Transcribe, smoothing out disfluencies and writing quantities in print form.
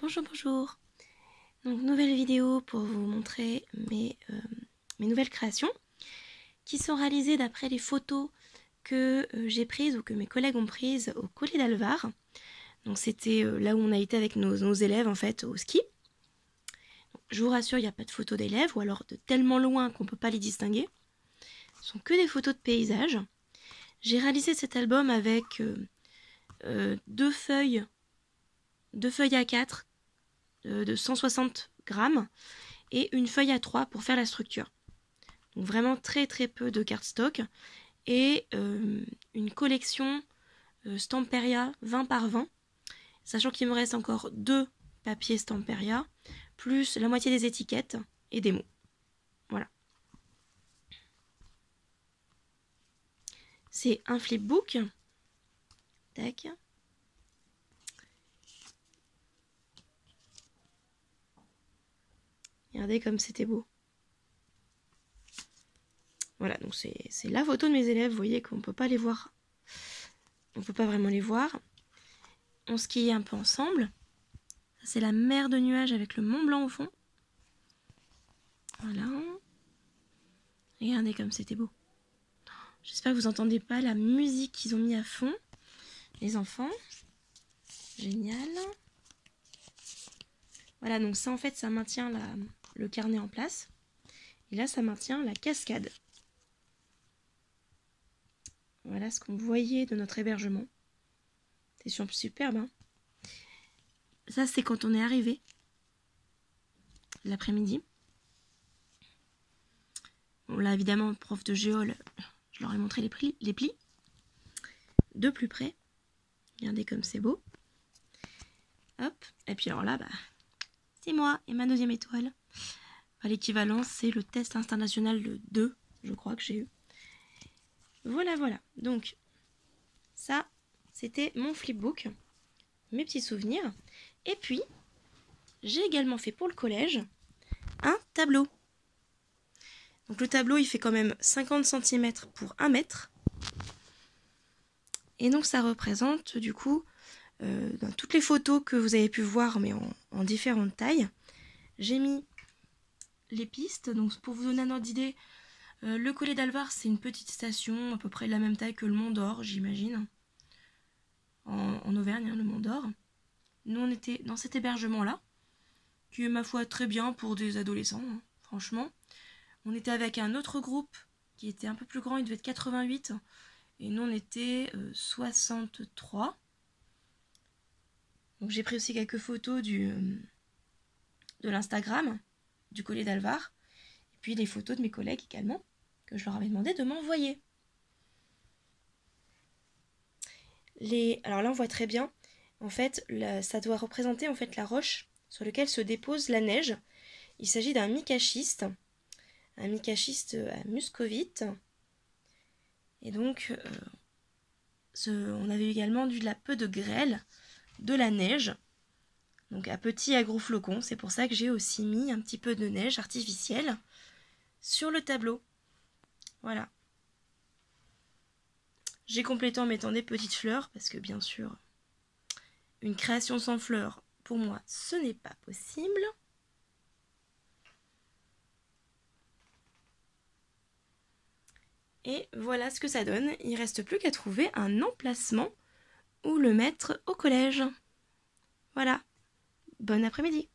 Bonjour, bonjour. Donc nouvelle vidéo pour vous montrer mes nouvelles créations qui sont réalisées d'après les photos que j'ai prises ou que mes collègues ont prises au Collet d'Alvar. Donc c'était là où on a été avec nos élèves en fait au ski. Donc, je vous rassure, il n'y a pas de photos d'élèves ou alors de tellement loin qu'on ne peut pas les distinguer. Ce sont que des photos de paysages. J'ai réalisé cet album avec deux feuilles A4 de 160 grammes et une feuille A3 pour faire la structure. Donc vraiment très peu de cardstock et une collection Stamperia 20 par 20, sachant qu'il me reste encore 2 papiers Stamperia, plus la moitié des étiquettes et des mots. Voilà. C'est un flipbook. Tac. Regardez comme c'était beau. Voilà, donc c'est la photo de mes élèves. Vous voyez qu'on ne peut pas les voir. On ne peut pas vraiment les voir. On skie un peu ensemble. Ça, c'est la mer de nuages avec le Mont Blanc au fond. Voilà. Regardez comme c'était beau. J'espère que vous n'entendez pas la musique qu'ils ont mis à fond. Les enfants. Génial. Voilà, donc ça en fait, ça maintient le carnet en place. Et là, ça maintient la cascade. Voilà ce qu'on voyait de notre hébergement. C'est superbe, hein. Ça, c'est quand on est arrivé l'après-midi. Bon, là, évidemment, prof de géol, je leur ai montré les plis. De plus près. Regardez comme c'est beau. Hop. Et puis alors là, c'est moi et ma deuxième étoile. L'équivalent, c'est le test international de 2, je crois que j'ai eu. Voilà. Donc, ça, c'était mon flipbook. Mes petits souvenirs. Et puis, j'ai également fait pour le collège un tableau. Donc le tableau, il fait quand même 50 cm pour 1 mètre. Et donc ça représente du coup dans toutes les photos que vous avez pu voir, mais en différentes tailles. J'ai mis les pistes. Donc pour vous donner un ordre d'idée, le Collet d'Alvar, c'est une petite station à peu près de la même taille que le Mont d'Or, j'imagine. En Auvergne, hein, le Mont d'Or. Nous, on était dans cet hébergement-là, qui est, ma foi, très bien pour des adolescents, hein, franchement. On était avec un autre groupe qui était un peu plus grand, il devait être 88, et nous, on était 63. Donc, j'ai pris aussi quelques photos de l'Instagram du Collet d'Alvar, et puis les photos de mes collègues également, que je leur avais demandé de m'envoyer. Alors là, on voit très bien. En fait, ça doit représenter en fait la roche sur laquelle se dépose la neige. Il s'agit d'un micaschiste, à muscovite. Et donc, on avait également peu de grêle, de la neige, donc à petits agroflocons. C'est pour ça que j'ai aussi mis un petit peu de neige artificielle sur le tableau. Voilà. J'ai complété en mettant des petites fleurs, parce que bien sûr, une création sans fleurs, pour moi, ce n'est pas possible. Et voilà ce que ça donne. Il ne reste plus qu'à trouver un emplacement où le mettre au collège. Voilà. Bon après-midi.